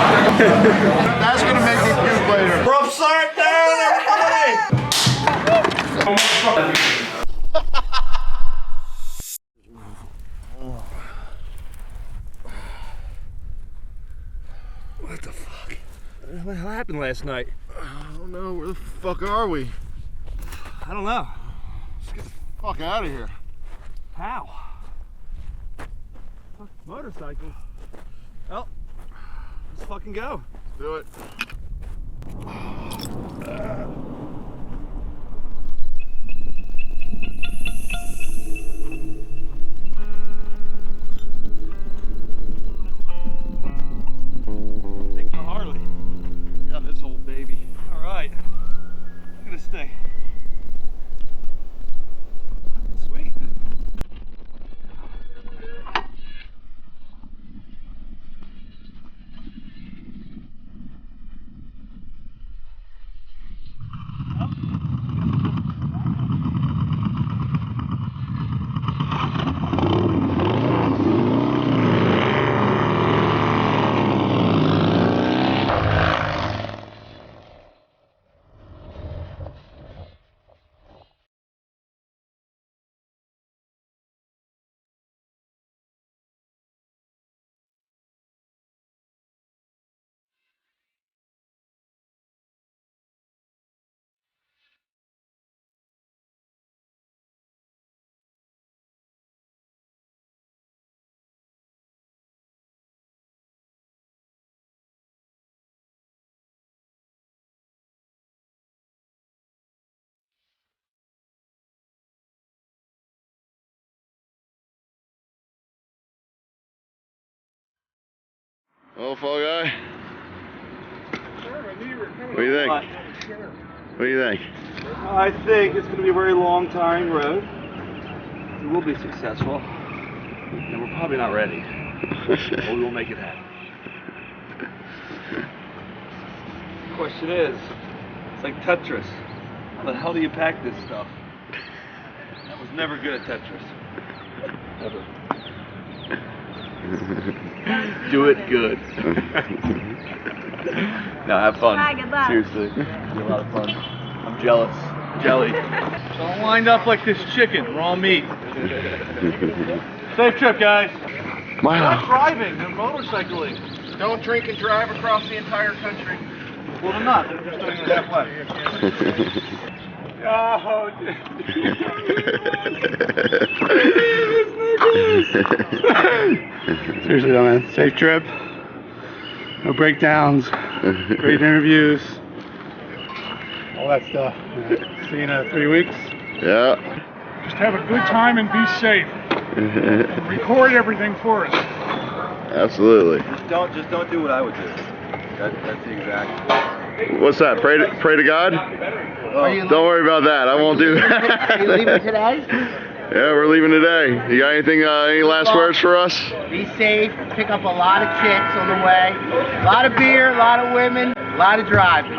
That's gonna make me puke later. We're upside down, everybody! What the fuck? What the hell happened last night? I don't know. Where the fuck are we? I don't know. Let's get the fuck out of here. How? Fuck, motorcycle. Well, let's fucking go. Let's do it. Take the Harley. Yeah, this old baby. All right. Look at this thing. Sweet. Well, fall guy. What do you think? What do you think? I think it's going to be a very long, tiring road. We will be successful, and we're probably not ready, but we will make it happen. The question is, it's like Tetris. How the hell do you pack this stuff? I was never good at Tetris. Ever. Do it good. No, have fun. Bye, good luck. Seriously, it'll be a lot of fun. I'm jealous. Jelly. Don't wind up like this chicken, raw meat. Safe trip, guys. Not driving, they're motorcycling. Don't drink and drive across the entire country. Well, they're not. They're just doing it halfway. Oh, seriously though, man. Safe trip. No breakdowns. Great interviews. All that stuff. See you in 3 weeks. Yeah. Just have a good time and be safe. Record everything for us. Absolutely. Just don't do what I would do. That's the exact. What's that? Pray to God? Don't worry about that. I won't do that. Are you leaving today? Yeah, we're leaving today. You got anything? Any last words for us? Be safe. Pick up a lot of chicks on the way. A lot of beer, a lot of women, a lot of driving.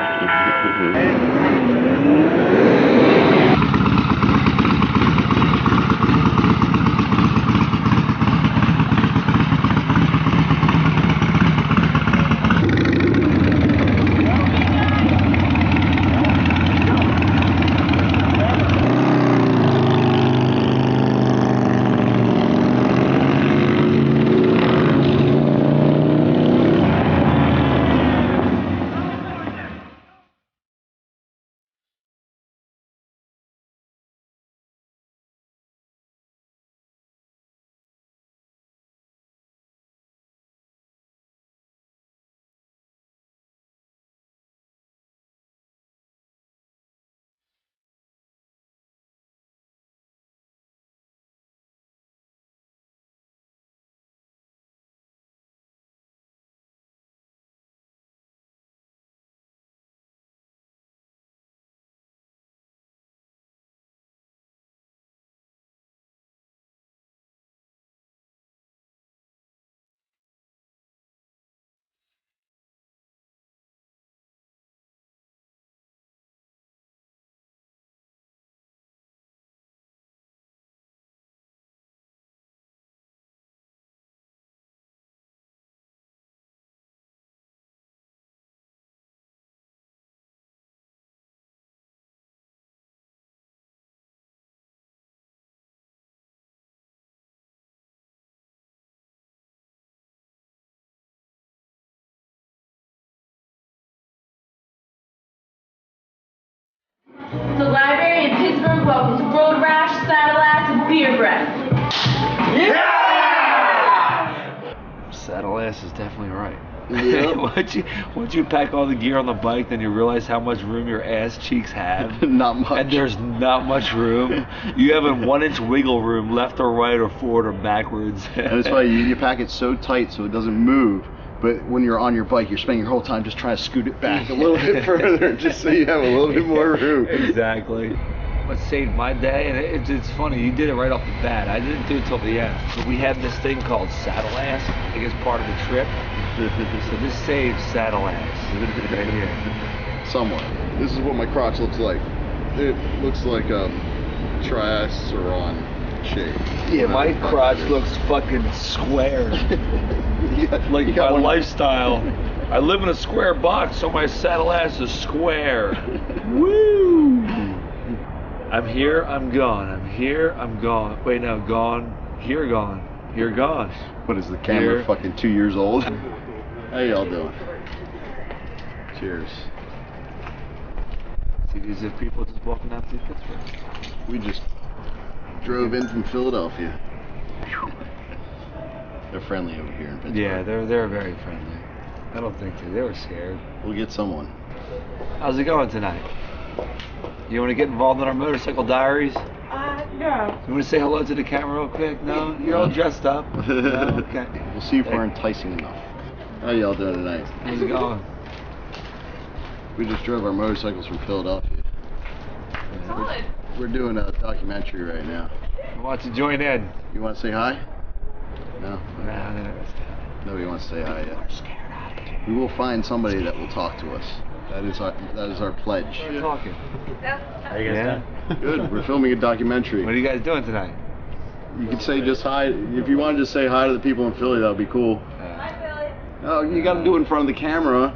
beer breath. Saddle ass is definitely right. Yep. once you pack all the gear on the bike, then you realize how much room your ass cheeks have. Not much. And there's not much room. You have a 1-inch wiggle room left or right or forward or backwards. And it's why you pack it so tight so it doesn't move. But when you're on your bike, you're spending your whole time just trying to scoot it back a little bit further, just so you have a little bit more room. Exactly. What saved my day, and it's funny, you did it right off the bat. I didn't do it till the end. But we had this thing called saddle ass, I guess part of the trip. So this saves saddle ass right here. Somewhat. This is what my crotch looks like. It looks like triaceron shape. Yeah, my crotch looks fucking square. Like my lifestyle. I live in a square box, so my saddle ass is square. Woo! I'm here, I'm gone. I'm here, I'm gone. Wait, no, gone. Here, gone. Here, gone. What is the camera Here. fucking 2 years old? How y'all doing? Cheers. See, these are people just walking out through Pittsburgh. We just drove in from Philadelphia. They're friendly over here in Pittsburgh. Yeah, they're very friendly. I don't think they were scared. We'll get someone. How's it going tonight? You want to get involved in our motorcycle diaries? No. You want to say hello to the camera real quick? No? You're all dressed up. No? Okay. We'll see if we're enticing enough. How y'all doing tonight? How's it going? We just drove our motorcycles from Philadelphia. Solid. We're doing a documentary right now. Why don't you join in? You want to say hi? No? Nah, Nobody wants to say hi yet. We will find somebody that will talk to us. That is our pledge. We're talking. How you guys doing? Good. We're filming a documentary. What are you guys doing tonight? You could say just hi. If you want to just say hi to the people in Philly, that would be cool. Oh, you got to do it in front of the camera.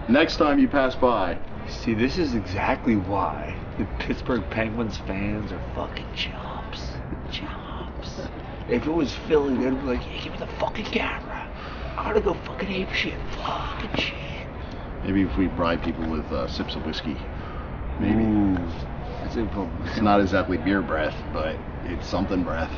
Next time you pass by. See, this is exactly why the Pittsburgh Penguins fans are fucking chumps. Chumps. If it was Philly, they'd be like, hey, give me the fucking camera. I gotta go fucking ape shit. Fucking shit. Maybe if we bribe people with sips of whiskey. Maybe. Ooh. That's it. It's not exactly beer breath, but it's something breath.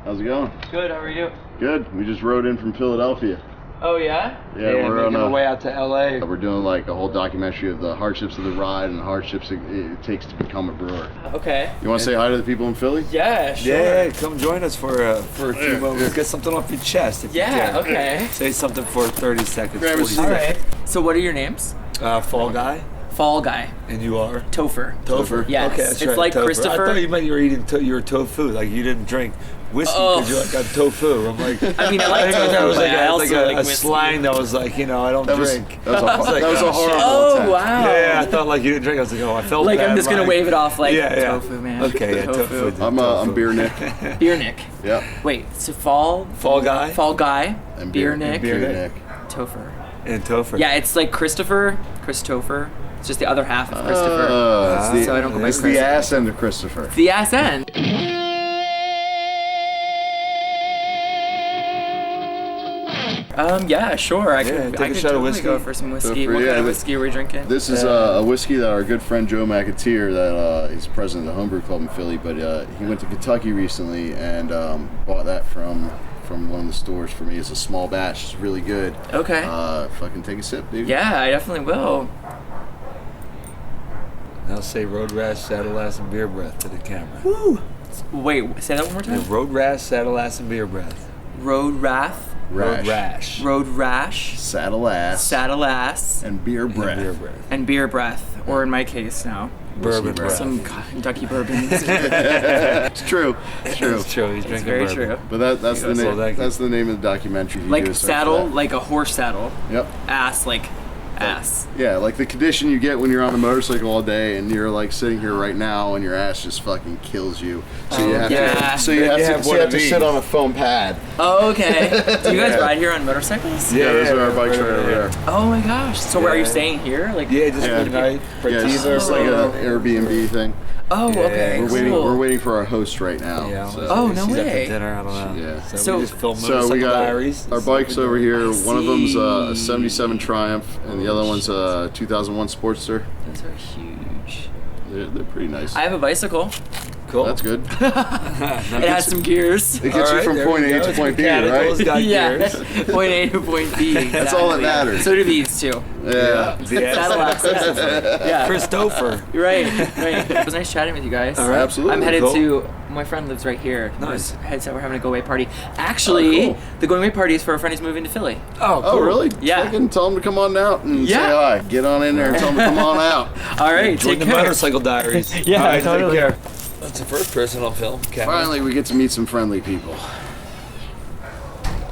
How's it going? Good, how are you? Good. We just rode in from Philadelphia. Oh, yeah? Yeah, we're on our way out to LA. We're doing like a whole documentary of the hardships of the ride and the hardships it takes to become a brewer. Okay. You want to say hi to the people in Philly? Yeah, sure. Yeah, come join us for a few moments. Get something off your chest. If you Yeah, can. okay. Say something for 30 seconds. Grab a 40 seat. All seconds. right. So what are your names? Fall Guy. Fall Guy. And you are? Topher. Topher. Yes. Okay, that's It's right, like Topher. Christopher. I thought you meant you were eating your tofu, like you didn't drink whiskey because you're like a tofu. I'm like, I mean, I like think that tofu, was but like I also a like whiskey. slang that was like, I don't drink. That was a horrible Oh, attempt. wow. Yeah, I thought like you didn't drink. I was like, oh, I felt Like, bad. I'm just going to wave it off like, yeah. tofu, man. Okay, yeah, tofu. I'm Beer Nick. Beer Nick. Yep. Wait, so Fall Guy. Fall Guy, And Beer Nick, Beer Beer Nick. Nick. Topher. And tofu. Yeah, it's like Christopher. It's just the other half of Christopher. So I don't go by It's the Chris. ass end of Christopher. The ass end. Yeah, sure. I could take a shot of totally whiskey. go for some whiskey. for- What yeah, kind of this- whiskey are we drinking? This is a whiskey that our good friend Joe McAteer, that is president of the Homebrew Club in Philly, but he went to Kentucky recently and bought that from one of the stores for me. It's a small batch. It's really good. Okay. Fucking take a sip, dude. Yeah, I definitely will. Now say Road Rash, Saddle Ass, and Beer Breath to the camera. Woo. Wait, say that one more time. Road Rash, Saddle Ass, and Beer Breath. Road Wrath, Road Rash. Road Rash, Saddle ass. Saddle Ass, And beer breath. And Beer Breath. and Beer Breath, or in my case now, Bourbon breath. Breath. some Kentucky bourbons. It's true. It's true. It's true. He's drinking Very bourbon. true. But that's the Yes, well, name. thank you. That's the name of the documentary. You Like do a search for saddle, that. like a horse saddle. Yep. Ass, like ass. Yeah, like the condition you get when you're on a motorcycle all day and you're like sitting here right now and your ass just fucking kills you. So you have yeah. to. So you have You to. have So one you have of to these. sit on a foam pad. Oh, okay. Do you guys ride here on motorcycles? Yeah, those are our bikes right over there. there. Oh my gosh. So where are you Yeah. staying here? Like Yeah, just Yeah. for the night. For Yeah, it's teaser. like an Airbnb thing. Oh, Yeah, okay. We're waiting. cool. We're waiting for our host right now. Yeah. So, Oh, no she's at way. the dinner. I don't know. Yeah. So- we just filmed so motorcycle we got diaries. our bikes over here. One of them's a see. 77 Triumph, and the other one's a 2001 Sportster. Those are huge. They're pretty nice. I have a bicycle. Cool. That's good. It has some gears. It gets you from point A to point B, right? Yeah. Point A to point B. Exactly. That's all that matters. So do these two. Yeah. Saddle axles. Yeah. Christopher. Right. It was nice chatting with you guys. All right. Absolutely. I'm headed Cool. to. My friend lives right here. Nice. We're having a go away party. Actually, cool. the going away party is for a friend who's moving to Philly. Oh, Oh, really? Yeah. Fucking tell them to come on out and Yeah. say hi. Get on in there and tell them to come on out. All right, Join take the care. Motorcycle Diaries. Yeah, All right, totally. Take care. That's the first person on film. Finally, we get to meet some friendly people.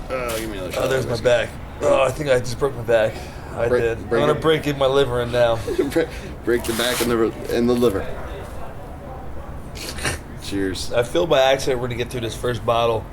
Give me another shot. Oh, there's my back. Oh, I think I just broke my back. I Break- did. break I'm gonna it. break in my liver in now. Break the back and the liver. Cheers. I feel by accident we're gonna get through this first bottle.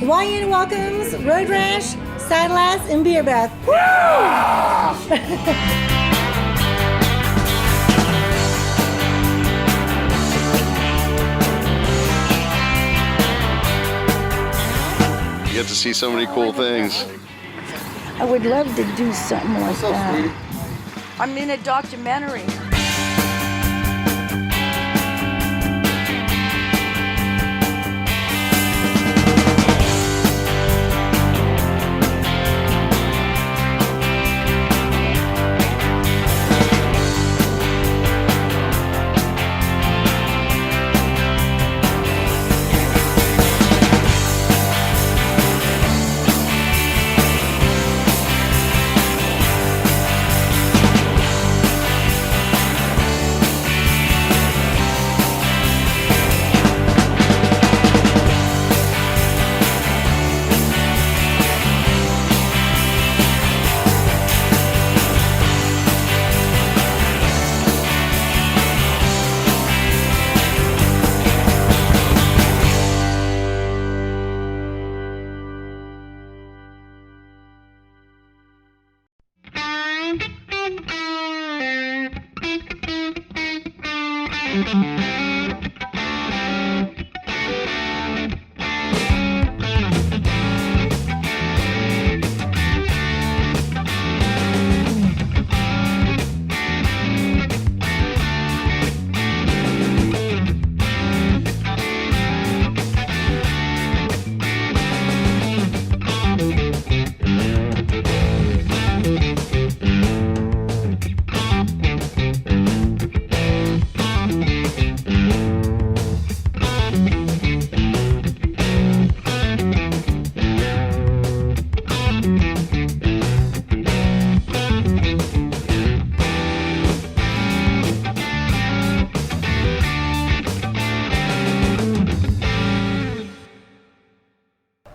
Hawaiian welcomes, road rash, saddle ass, and beer bath. You get to see so many cool things. I would love to do something like that. I'm in a documentary.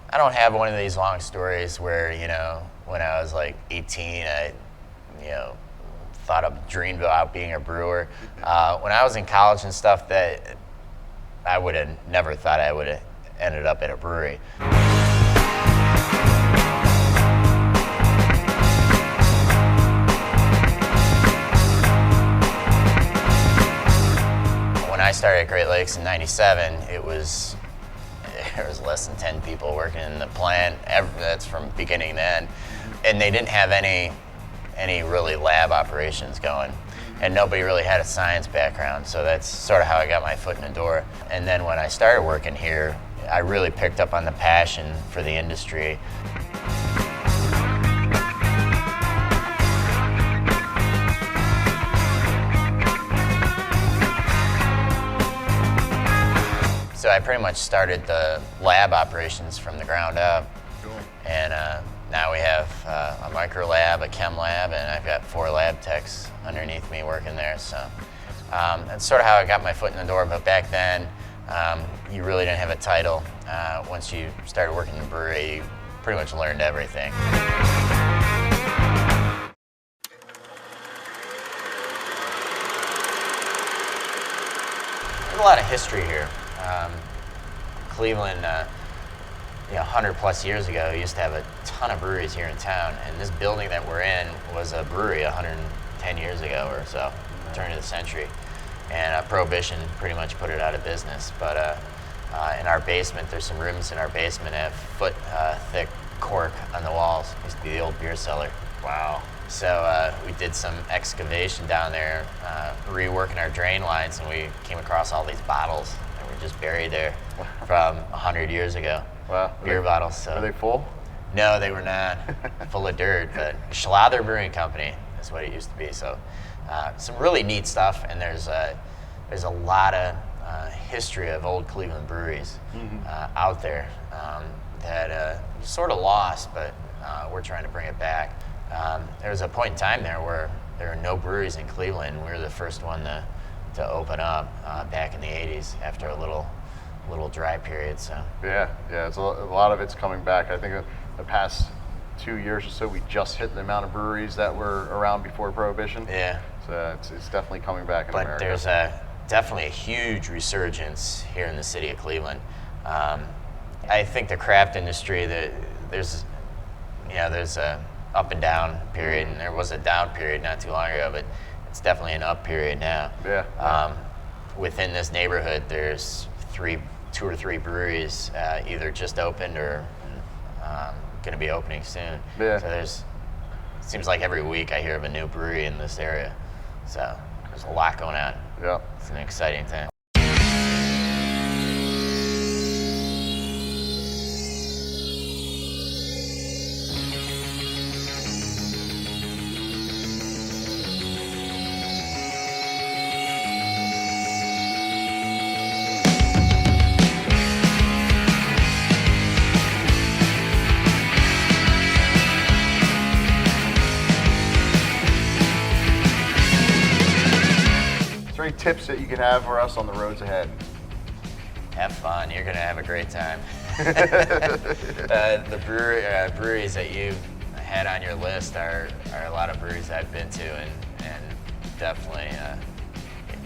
I don't have one of these long stories where, you know, when I was like 18, I, you know, dreamed about being a brewer. When I was in college and stuff, that I would have never thought I would have ended up at a brewery. When I started at Great Lakes in '97, there was less than 10 people working in the plant. That's from beginning to end. And they didn't have any really lab operations going. And nobody really had a science background, so that's sort of how I got my foot in the door. And then when I started working here, I really picked up on the passion for the industry. So I pretty much started the lab operations from the ground up. And now we have a micro lab, a chem lab, and I've got 4 lab techs underneath me working there. So that's sort of how I got my foot in the door. But back then, you really didn't have a title. Once you started working in the brewery, you pretty much learned everything. There's a lot of history here. Cleveland, 100 plus years ago, used to have a ton of breweries here in town, and this building that we're in was a brewery 110 years ago or so, turn of the century. And Prohibition pretty much put it out of business. But in our basement, there's some rooms in our basement that have foot-thick cork on the walls. It used to be the old beer cellar. Wow. So we did some excavation down there, reworking our drain lines, and we came across all these bottles that were just buried there from 100 years ago. Wow. Beer bottles. So. Are they full? No, they were not full of dirt, but Schlatter Brewing Company is what it used to be. So some really neat stuff, and there's a lot of history of old Cleveland breweries out there that sort of lost, but we're trying to bring it back. There was a point in time there where there were no breweries in Cleveland. We were the first one to open up back in the 80s after a little dry period. So yeah, it's a lot of it's coming back. I think the past 2 years or so, we just hit the amount of breweries that were around before Prohibition. Yeah. So it's definitely coming back in America. But there's definitely a huge resurgence here in the city of Cleveland. I think the craft industry, there's a up and down period, and there was a down period not too long ago, but it's definitely an up period now. Yeah. Within this neighborhood, there's 2 or 3 breweries either just opened or going to be opening soon. Yeah. So it seems like every week I hear of a new brewery in this area. So there's a lot going on. Yeah. It's an exciting time. Any tips that you can have for us on the roads ahead? Have fun. You're going to have a great time. The breweries that you had on your list are a lot of breweries I've been to, and definitely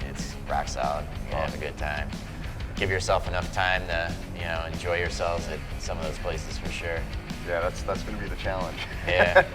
it's rock solid. You're going to have a good time. Give yourself enough time to enjoy yourselves at some of those places for sure. Yeah, that's going to be the challenge. Yeah.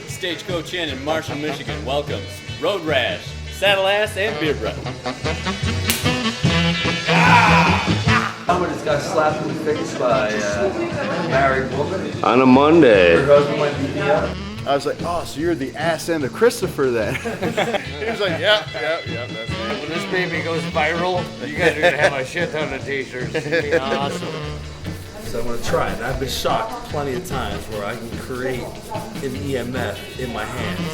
Stagecoach Inn in Marshall, Michigan welcomes Road Rash, Saddle Ass, and Beer Breath. Somebody's got slapped in the face by a married woman. On a Monday. Her husband went to beat up. I was like, oh, so you're the ass end of Christopher then. He was like, yep, that's me. When this baby goes viral, you guys are gonna have a shit ton of t-shirts. It's gonna be awesome. So I'm gonna try it. I've been shocked plenty of times where I can create an EMF in my hands.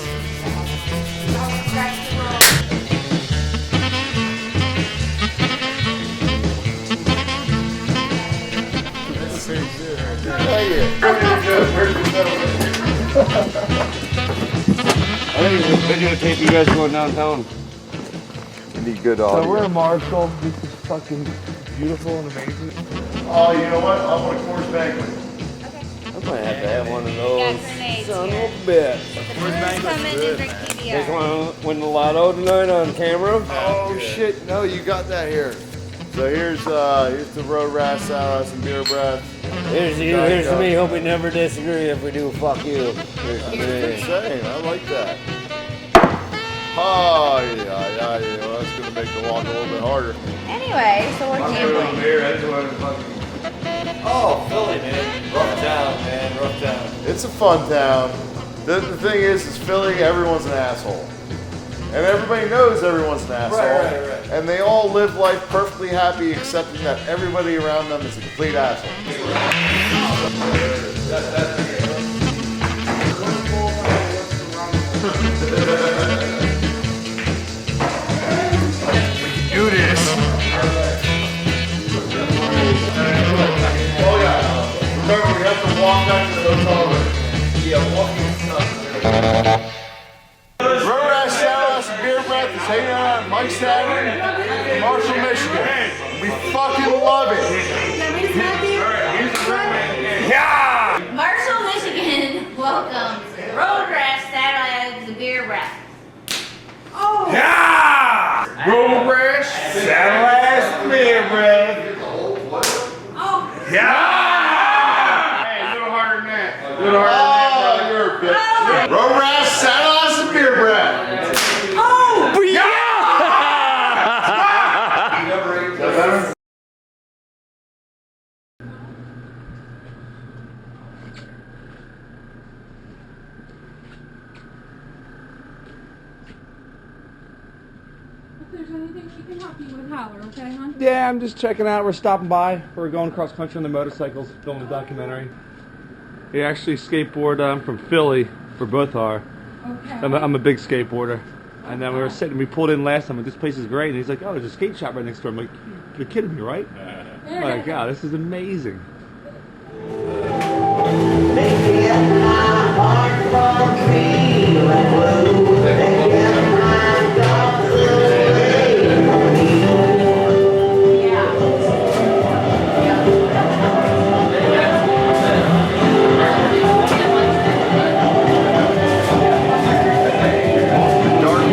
I think it's a videotape you guys going downtown. We need good audio. So we're in Marshall. This is fucking beautiful and amazing. Oh, you know what? I want a course banquet. I might have to have one of those. Got grenades Son here. of a bitch. The brewers come in and drink Guys PBR. want to win the lotto tonight on camera? Oh shit! No, you got that here. So here's the Road Rash, Saddle Ass, and Beer Breath. Here's you. Here's to me. Hope we never disagree. If we do, fuck you. Here's to Good me. saying. I like that. Oh yeah. Well, that's gonna make the walk a little bit harder. Anyway, so we're gambling. Oh, Philly, man. Rough town, man. Rough town. It's a fun town. The thing is Philly, everyone's an asshole. And everybody knows everyone's an asshole. Right. And they all live life perfectly happy, accepting that everybody around them is a complete asshole. Do this. Oh yeah. Remember, we have to walk back to the hotel room. Yeah, walking stuff. Road Rash, Saddle Ass, and Beer Breath is hanging out at Mike's Tavern in Marshall, Michigan. We fucking love it. Marshall, Michigan welcomes Road Rash, Saddle Ass, and Beer Breath. Road Rash, Saddle Ass, Beer Breath. Oh. Hey, a little harder than that. A little harder than that, Oh, you're a bitch. Road Rash, Saddle Ass, and Beer Breath. Oh! Yeah! Is that better? If there's anything we can help you with, holler, okay, hon? Yeah, I'm just checking out. We're stopping by. We're going cross country on the motorcycles, filming a documentary. We actually skateboard. I'm from Philly. We both are. Okay. I'm a big skateboarder. And then we pulled in last time, and this place is great. And he's like, oh, there's a skate shop right next door. I'm like, you're kidding me, right? Oh my God, this is amazing.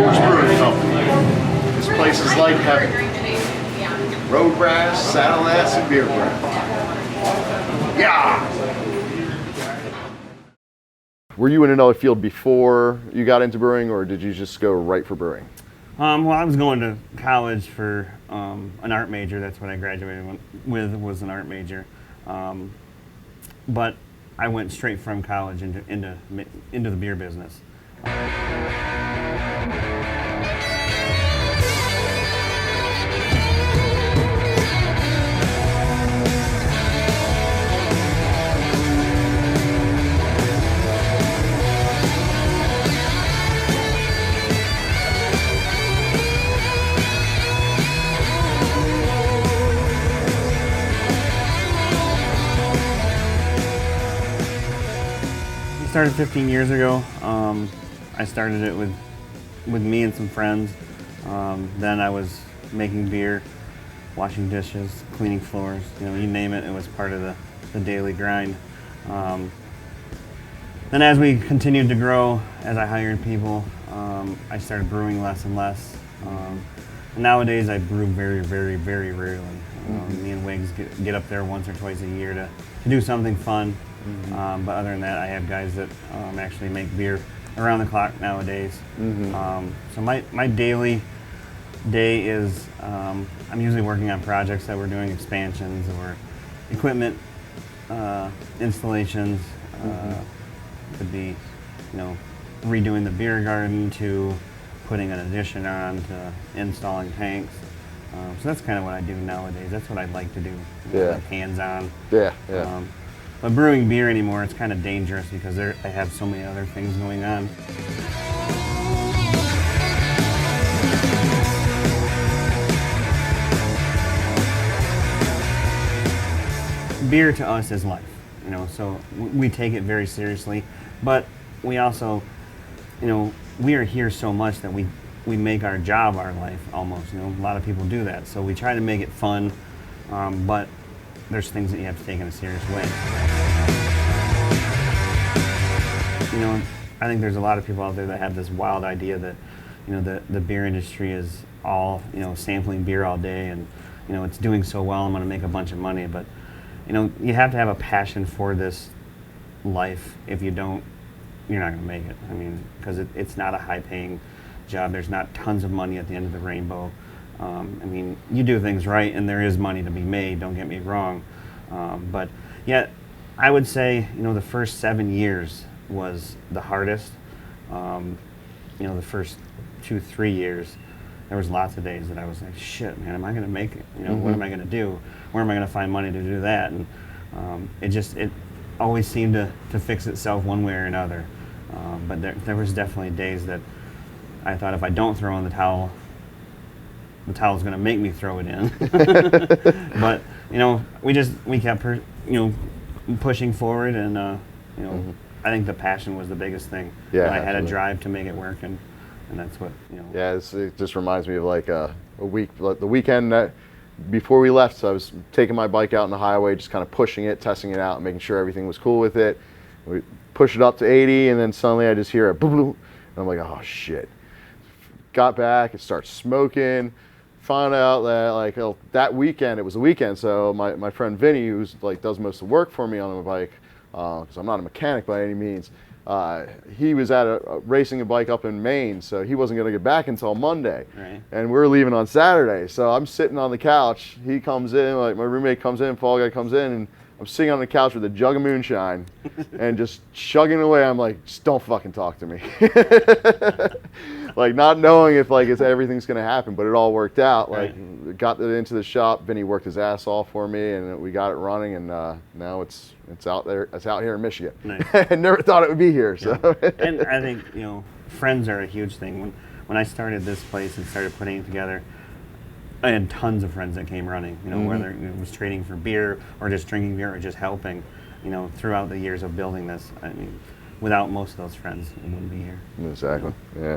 Horse Brewing Company. This place is like heaven. Road Rash, Saddle Ass, and Beer Breath. Yeah! Were you in another field before you got into brewing, or did you just go right for brewing? Well, I was going to college for an art major. That's what I graduated with, was an art major. But I went straight from college into the beer business. Started 15 years ago. I started it with me and some friends. Then I was making beer, washing dishes, cleaning floors, you name it, it was part of the daily grind. Then as we continued to grow, as I hired people, I started brewing less and less. Nowadays I brew very, very, very rarely. Me and Wiggs get up there once or twice a year to do something fun. But other than that, I have guys that actually make beer around the clock nowadays. So my daily day is I'm usually working on projects that we're doing, expansions or equipment installations. Could be, redoing the beer garden to putting an addition on to installing tanks. So that's kind of what I do nowadays. That's what I like to do. Like hands-on. Yeah. But brewing beer anymore, it's kind of dangerous because I have so many other things going on. Beer to us is life, so we take it very seriously, but we also, we are here so much that we make our job our life almost. A lot of people do that, so we try to make it fun, but there's things that you have to take in a serious way. I think there's a lot of people out there that have this wild idea that, the beer industry is all, sampling beer all day and, it's doing so well, I'm going to make a bunch of money, but you have to have a passion for this life. If you don't, you're not going to make it. Because it's not a high-paying job. There's not tons of money at the end of the rainbow. You do things right, and there is money to be made, don't get me wrong. But yet, I would say, the first 7 years was the hardest. The first 2-3 years, there was lots of days that I was like, shit, man, am I going to make it? What am I going to do? Where am I going to find money to do that? And it always seemed to fix itself one way or another. But there was definitely days that I thought if I don't throw in the towel's going to make me throw it in. But we kept pushing forward, and I think the passion was the biggest thing. Yeah, I had absolutely. a drive to make it work, and that's what Yeah, it just reminds me of like the weekend that before we left. So I was taking my bike out on the highway, just kind of pushing it, testing it out, making sure everything was cool with it. We push it up to 80, and then suddenly I just hear a boom, boom, and I'm like, oh shit. Got back, it starts smoking. Found out that that weekend, it was a weekend, so my friend Vinny, who's does most of the work for me on my bike, because I'm not a mechanic by any means, he was racing a bike up in Maine, so he wasn't going to get back until Monday. Right. And we're leaving on Saturday, so I'm sitting on the couch. He comes in, my roommate comes in, Fall Guy comes in, and I'm sitting on the couch with a jug of moonshine and just chugging away. I'm like, just don't fucking talk to me. Not knowing if everything's gonna happen, but it all worked out. Right. Got it into the shop. Vinny worked his ass off for me, and we got it running. And now it's out there. It's out here in Michigan. Nice. I never thought it would be here. So. Yeah. And I think friends are a huge thing. When I started this place and started putting it together, I had tons of friends that came running. Whether it was trading for beer or just drinking beer or just helping. Throughout the years of building this, without most of those friends, it wouldn't be here. Exactly. Yeah.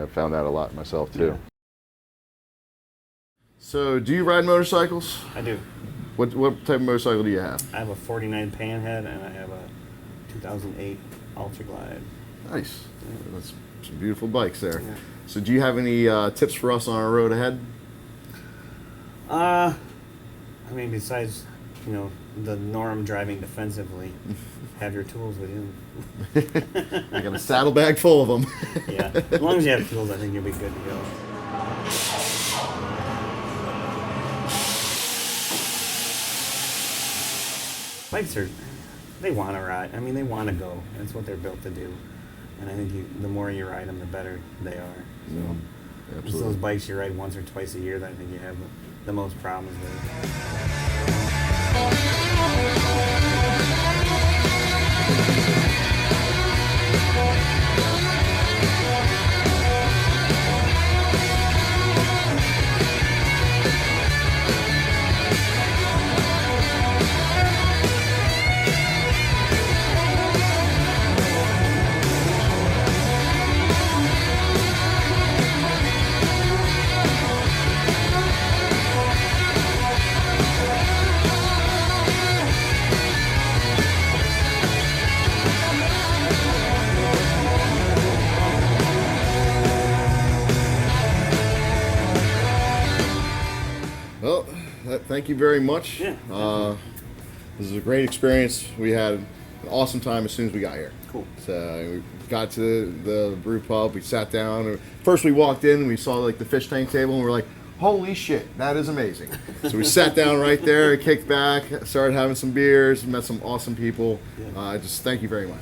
I found that a lot myself too. Yeah. So, do you ride motorcycles? I do. What type of motorcycle do you have? I have a 49 Panhead, and I have a 2008 Ultra Glide. Nice. That's some beautiful bikes there. Yeah. So, do you have any tips for us on our road ahead? Besides, the norm driving defensively, have your tools with you. I got a saddlebag full of them. Yeah, as long as you have tools, I think you'll be good to go. Bikes they want to ride. They want to go. That's what they're built to do. And I think the more you ride them, the better they are. So, it's those bikes you ride once or twice a year that I think you have the most problems with. thank you very much. Yeah. This is a great experience. We had an awesome time as soon as we got here. Cool. So we got to the brew pub. We sat down. First, we walked in and we saw like the fish tank table, and we're like, "Holy shit, that is amazing!" So we sat down right there, kicked back, started having some beers, met some awesome people. Just thank you very much.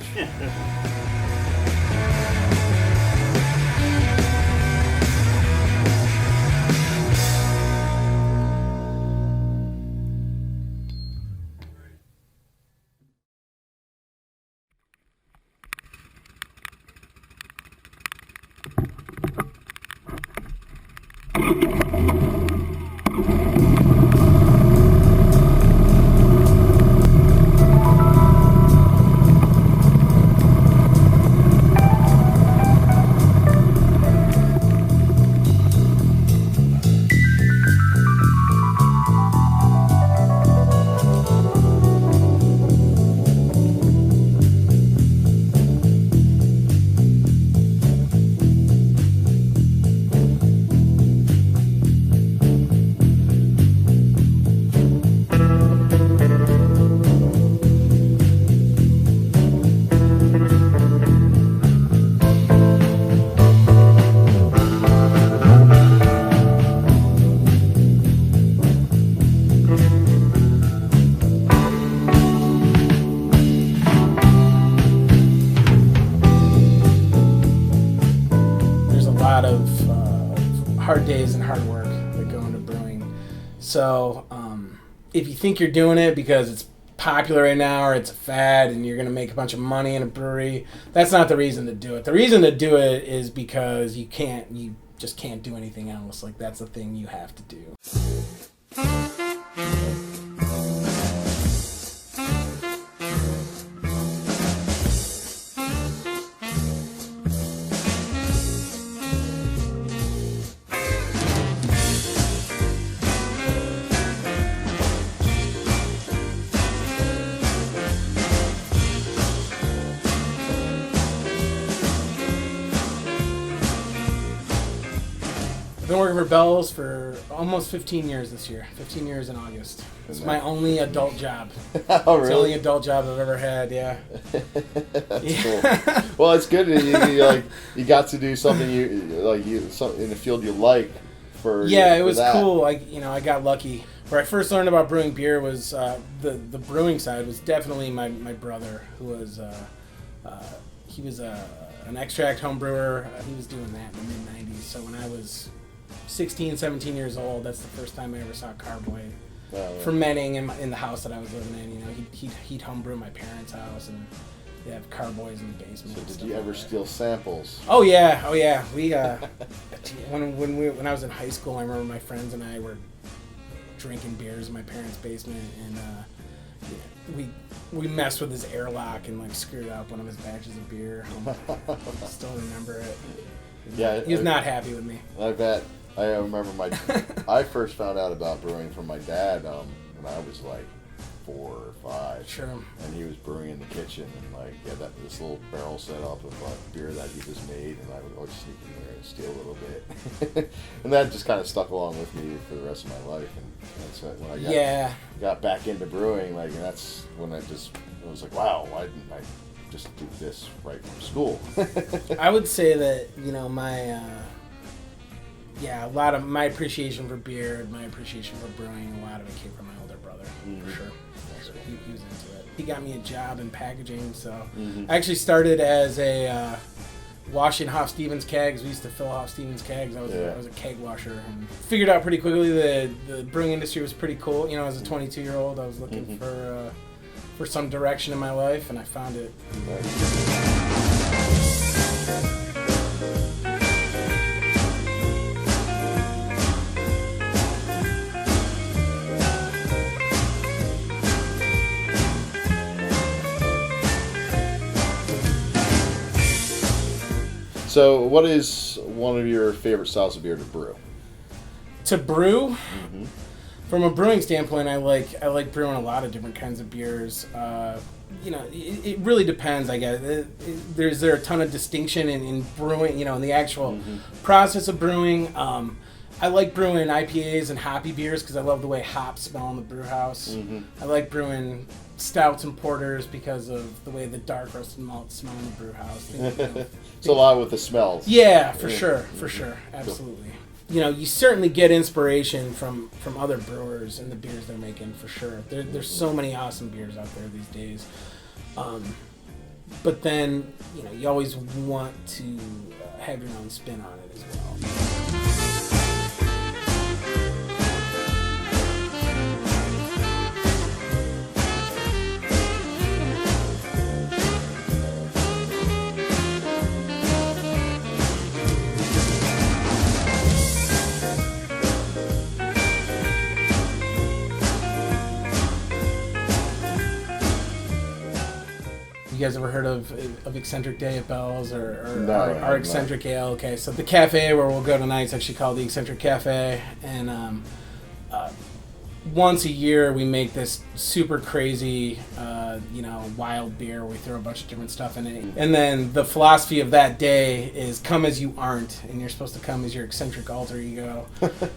hard days and hard work that go into brewing. So if you think you're doing it because it's popular right now or it's a fad and you're going to make a bunch of money in a brewery, that's not the reason to do it. The reason to do it is because you just can't do anything else. Like, that's the thing you have to do. I've been working for Bell's for almost 15 years this year. 15 years in August. It's my only adult job. Oh, It's the really? only adult job I've ever had, yeah. That's cool. Well, it's good that you got to do something in the field you like for Yeah, it was that. cool. I got lucky. Where I first learned about brewing beer was the brewing side was definitely my brother, who was he was an extract home brewer. He was doing that in the mid-90s. So when I was 16, 17 years old, that's the first time I ever saw carboy fermenting in the house that I was living in. You know, he'd homebrew my parents' house, and they have carboys in the basement. So did you ever steal samples? Oh yeah. We when I was in high school, I remember my friends and I were drinking beers in my parents' basement, and we messed with his airlock and like screwed up one of his batches of beer. I still remember it. He was not happy with me. I bet. I remember I first found out about brewing from my dad when I was like 4 or 5. Sure. And he was brewing in the kitchen, and he had this little barrel set up of beer that he just made, and I would always sneak in there and steal a little bit. And that just kind of stuck along with me for the rest of my life. And that's when I got back into brewing, and that's when I was like, wow, why didn't I just do this right from school? I would say that, a lot of my appreciation for beer, my appreciation for brewing, a lot of it came from my older brother, for sure. He was into it. He got me a job in packaging, so I actually started as a washing Hoff Stevens kegs. We used to fill Hoff Stevens kegs. I was a keg washer, and figured out pretty quickly the brewing industry was pretty cool. You know, as a 22-year-old, I was looking for some direction in my life, and I found it. So, what is one of your favorite styles of beer to brew? To brew? From a brewing standpoint, I like brewing a lot of different kinds of beers. It really depends, I guess. Is there a ton of distinction in brewing, in the actual process of brewing? I like brewing IPAs and hoppy beers because I love the way hops smell in the brew house. I like brewing stouts and porters because of the way the dark roasted malts smell in the brew house. It's a lot with the smells. Yeah, for sure, absolutely. You know, you certainly get inspiration from other brewers and the beers they're making, for sure. There's so many awesome beers out there these days. But then, you know, you always want to have your own spin on it as well. You guys ever heard of Eccentric Day at Bell's or our Eccentric Ale? Okay, so the cafe where we'll go tonight is actually called the Eccentric Cafe, and once a year we make this super crazy, wild beer. We throw a bunch of different stuff in it, and then the philosophy of that day is come as you aren't, and you're supposed to come as your eccentric alter ego.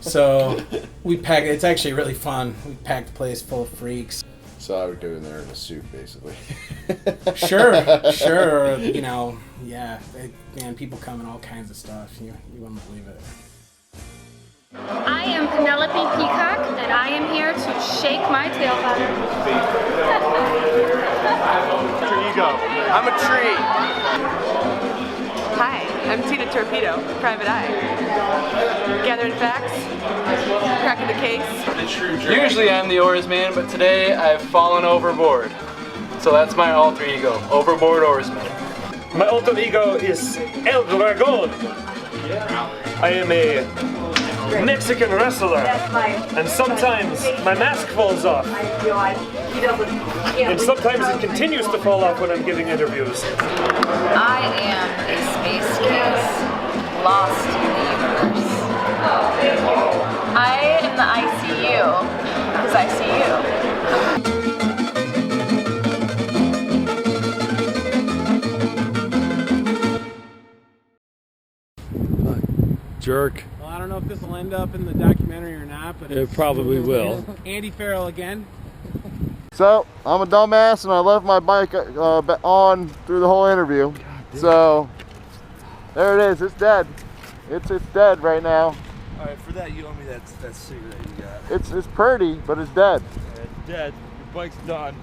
So we pack. It's actually really fun. We pack the place full of freaks. So I would go in there in a suit, basically. Sure. Man, people come in all kinds of stuff. You wouldn't believe it. I am Penelope Peacock, and I am here to shake my tail feather. There you go. I'm a tree. Hi, I'm Tina Torpedo, Private Eye. Gathering facts, cracking the case. Usually I'm the oarsman, but today I've fallen overboard. So that's my alter ego, overboard oarsman. My alter ego is El Dragon. I am a Mexican wrestler, and sometimes my mask falls off. And sometimes it continues to fall off when I'm giving interviews. I am a space case lost in the universe. I am the ICU because I see you. Jerk. Well, I don't know if this will end up in the documentary or not, but it probably will. Andy Farrell again. So, I'm a dumbass and I left my bike on through the whole interview. So, there it is. It's dead. It's dead right now. All right, for that you owe me that cigarette you got. It's pretty, but it's dead. Yeah, it's dead. Your bike's done.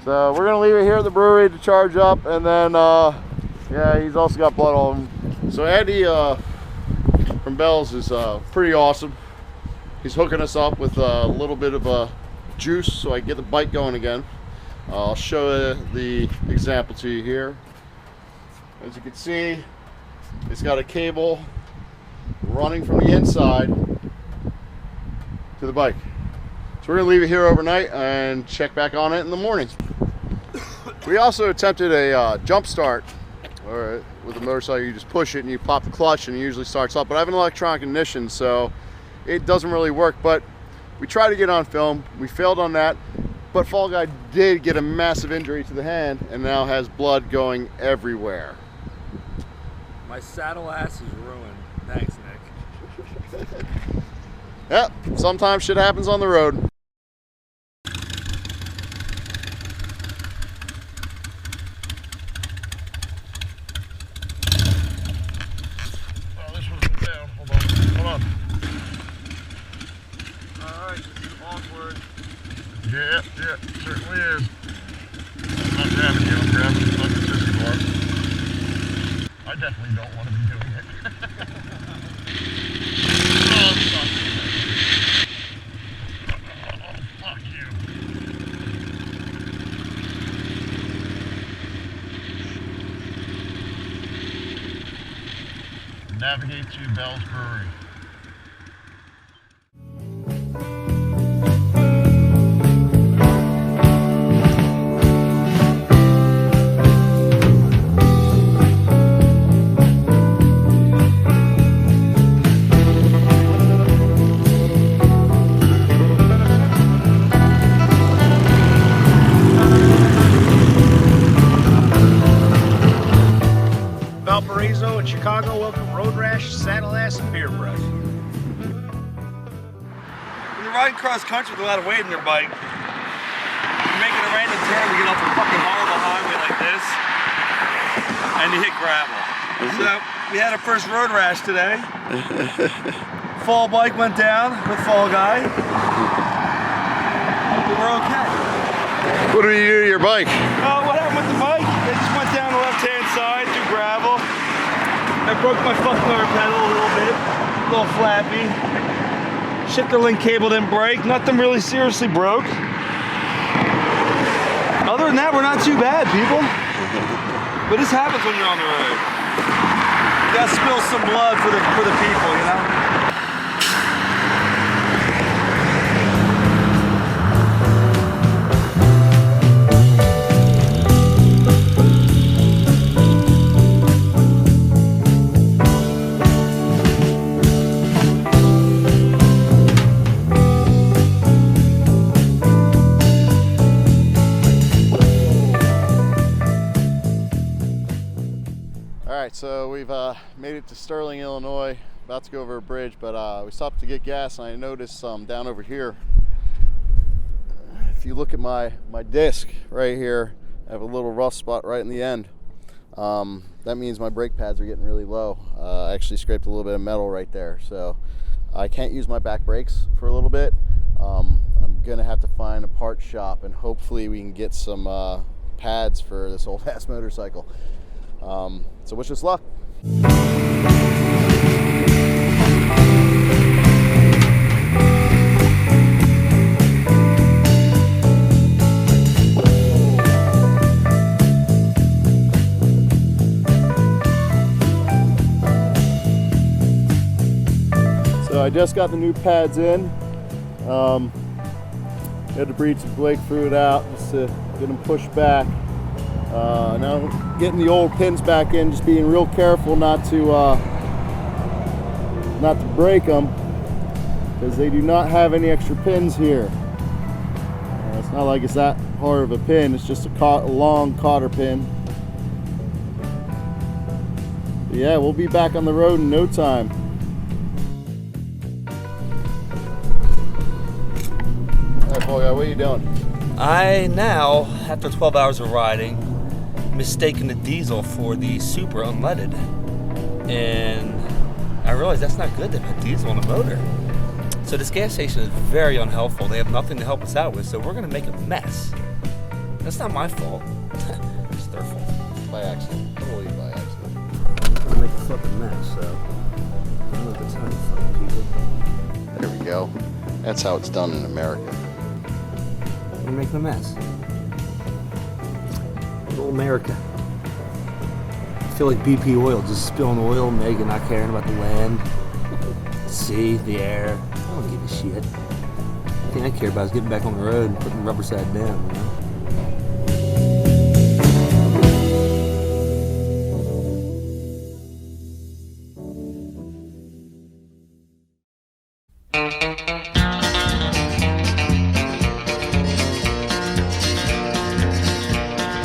So we're gonna leave it here at the brewery to charge up, and then yeah, he's also got blood on him. So Andy from Bell's is pretty awesome. He's hooking us up with a little bit of juice so I can get the bike going again. I'll show the example to you here. As you can see, it's got a cable running from the inside to the bike. So we're gonna leave it here overnight and check back on it in the morning. We also attempted a jump start, or with a motorcycle you just push it and you pop the clutch and it usually starts up, but I have an electronic ignition so it doesn't really work, but we tried to get on film. We failed on that, but Fall Guy did get a massive injury to the hand and now has blood going everywhere. My saddle ass is ruined. Thanks, Nick. Yep, sometimes shit happens on the road. Yeah, certainly is. I'm not grabbing you, I'm grabbing the fucking sissy bar. I definitely don't want to be doing it. Oh, fuck. Oh, fuck you. Navigate to Bell's Brewery. Chicago, welcome Road Rash, Saddle Ass, and Beer Breath. riding cross country with a lot of weight in your bike, you're making a random turn to get off a fucking horrible highway like this, and you hit gravel. So we had our first road rash today. Fall bike went down with Fall Guy. We were okay. What do you do to your bike? What happened with the bike? It just went down the left-hand side through gravel. I broke my fucking motor pedal a little bit, a little flappy. Shifter link cable didn't break. Nothing really seriously broke. Other than that, we're not too bad, people. But this happens when you're on the road. You gotta spill some blood for the people, you know? So we've made it to Sterling, Illinois, about to go over a bridge, but we stopped to get gas, and I noticed down over here, if you look at my disc right here, I have a little rough spot right in the end. That means my brake pads are getting really low. I actually scraped a little bit of metal right there, so I can't use my back brakes for a little bit. I'm gonna have to find a part shop, and hopefully we can get some pads for this old ass motorcycle. So wish us luck. So I just got the new pads in. Had to breathe some brake fluid out just to get them pushed back. Now getting the old pins back in, just being real careful not to break them, because they do not have any extra pins here. It's not like it's that hard of a pin, it's just a long cotter pin. But yeah, we'll be back on the road in no time. Alright, boy, what are you doing? I now, after 12 hours of riding, mistaken the diesel for the super unleaded, and I realized that's not good to put diesel on a motor. So this gas station is very unhelpful. They have nothing to help us out with, so we're going to make a mess. That's not my fault. It's their fault. By accident. Totally by accident. I'm going to make a fucking mess, so I don't know what to tell you fucking people. There we go. That's how it's done in America. I'm going to make a mess. Little America. I feel like BP oil, just spilling oil, Megan not caring about the land, the sea, the air. I don't give a shit. The thing I care about is getting back on the road and putting the rubber side down, you know?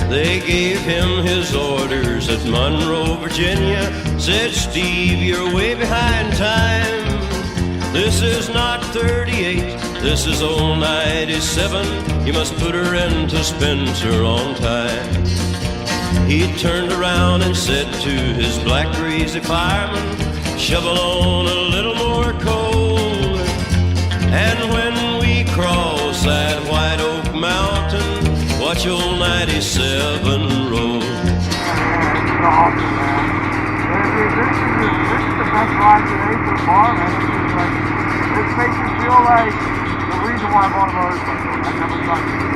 They gave him his orders at Monroe, Virginia. Said, Steve, you're way behind time. This is not 38, this is old 97. You must put her into Spencer on time. He turned around and said to his black greasy fireman, shovel on a little more coal. And when we cross that White Oak Mountain, watch old 97 roll. This is the best ride today so far, man. This makes me feel like the reason why I bought a motorcycle. I've never done it.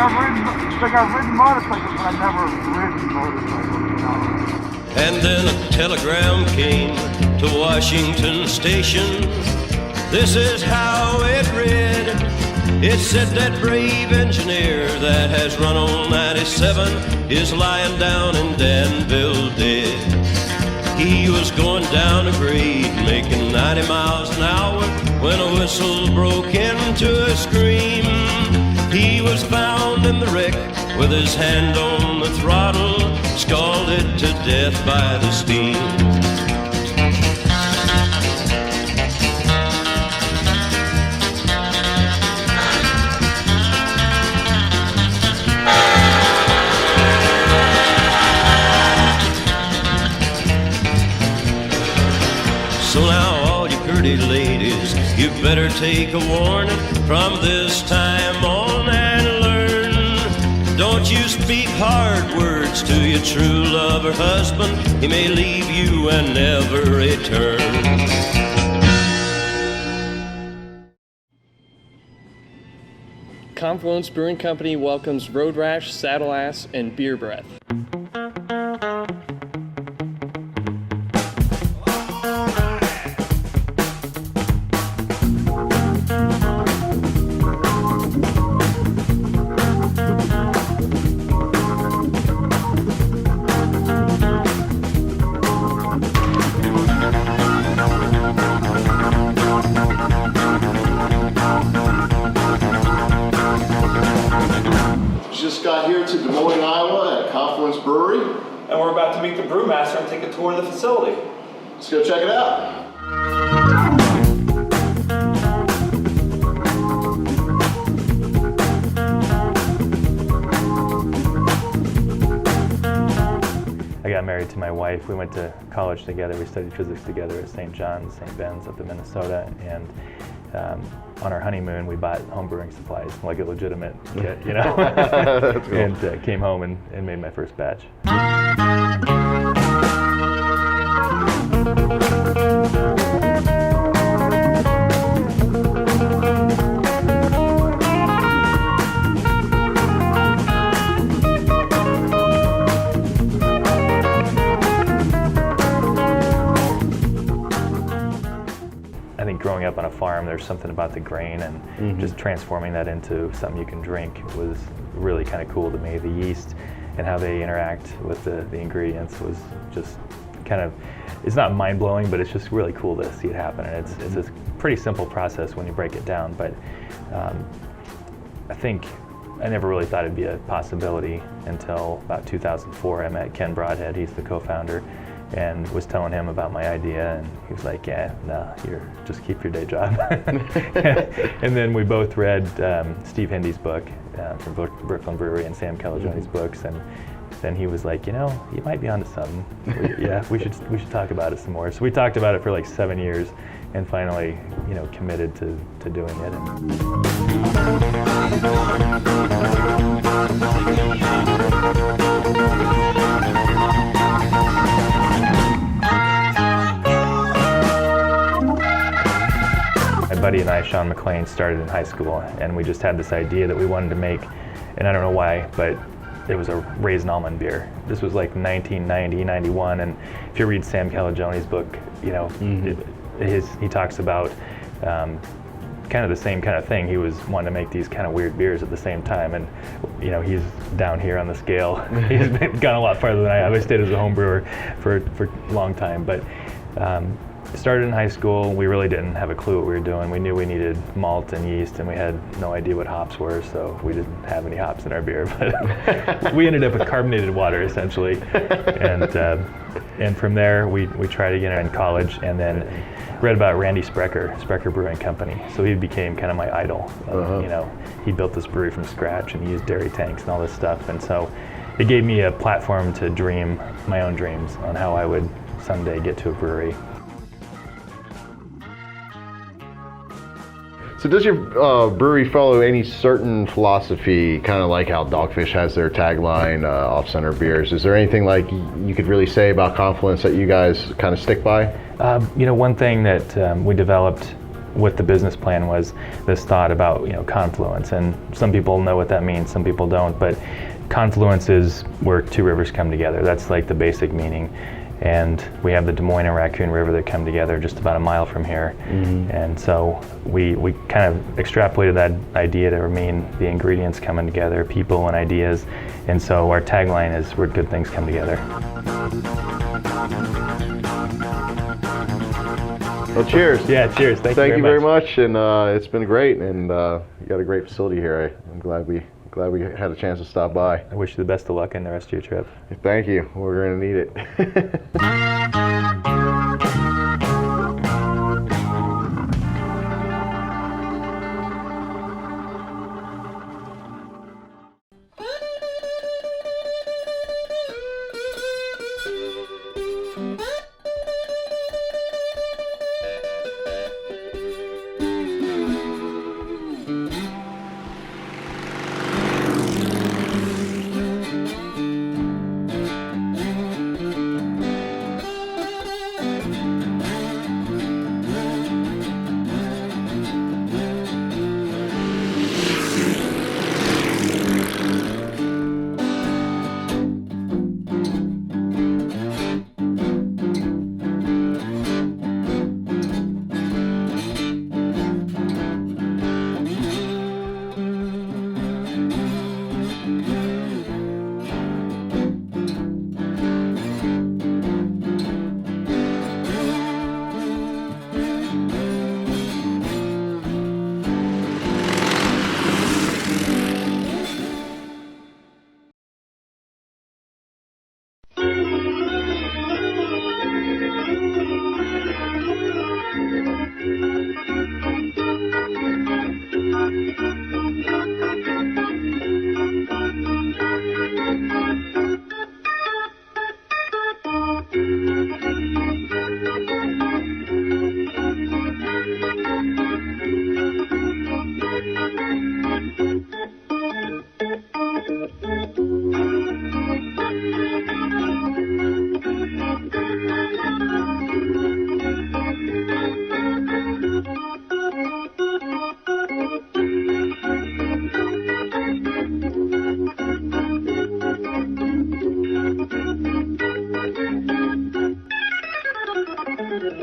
I've ridden motorcycles, but I've never ridden motorcycles, you know? And then a telegram came to Washington Station. This is how it read. It said that brave engineer that has run on 97 is lying down in Danville dead. He was going down a grade, making 90 miles an hour, when a whistle broke into a scream. He was found in the wreck with his hand on the throttle, scalded to death by the steam. better take a warning from this time on and learn. Don't you speak hard words to your true love or husband. He may leave you and never return. Confluence Brewing Company welcomes Road Rash, Saddle Ass, and Beer Breath. Just got here to Des Moines, Iowa at Confluence Brewery. And we're about to meet the brewmaster and take a tour of the facility. Let's go check it out. I got married to my wife. We went to college together. We studied physics together at St. John's, St. Ben's up in Minnesota. And on our honeymoon, we bought home brewing supplies, like a legitimate kit, you know? That's cool. And came home and made my first batch. I think growing up on a farm, there's something about the grain and just transforming that into something you can drink was really kind of cool to me. The yeast and how they interact with the ingredients was just kind of, it's not mind-blowing, but it's just really cool to see it happen. And it's a pretty simple process when you break it down, but I think I never really thought it'd be a possibility until about 2004. I met Ken Broadhead, he's the co-founder, and was telling him about my idea, and he was like, yeah, no, just keep your day job. And then we both read Steve Hindy's book from Brooklyn Brewery and Sam Calagioni's books, and then he was like, you know, you might be onto something. We should talk about it some more. So we talked about it for like 7 years, and finally, you know, committed to doing it. My buddy and I, Sean McLean, started in high school, and we just had this idea that we wanted to make, and I don't know why, but it was a raisin almond beer. This was like 1990, 91, and if you read Sam Calagioni's book, you know, he talks about kind of the same kind of thing. He was wanting to make these kind of weird beers at the same time, and you know, he's down here on the scale. He's gone a lot farther than I have. I stayed as a home brewer for a long time, but started in high school. We really didn't have a clue what we were doing. We knew we needed malt and yeast, and we had no idea what hops were, so we didn't have any hops in our beer. But we ended up with carbonated water, essentially. And from there, we tried again in college, and then read about Randy Sprecher Brewing Company. So he became kind of my idol. You know, he built this brewery from scratch, and he used dairy tanks and all this stuff. And so it gave me a platform to dream my own dreams on how I would someday get to a brewery. So does your brewery follow any certain philosophy, kind of like how Dogfish has their tagline, off-center beers? Is there anything like you could really say about Confluence that you guys kind of stick by? You know, one thing that we developed with the business plan was this thought about, you know, confluence. And some people know what that means, some people don't, but confluence is where two rivers come together. That's like the basic meaning. And we have the Des Moines and Raccoon River that come together just about a mile from here. And so we kind of extrapolated that idea to mean the ingredients coming together, people and ideas. And so our tagline is where good things come together. Well, cheers. Yeah, cheers. Thank you very much. And it's been great. And you got a great facility here. I'm glad we had a chance to stop by. I wish you the best of luck in the rest of your trip. Thank you. We're going to need it.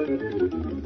Thank you.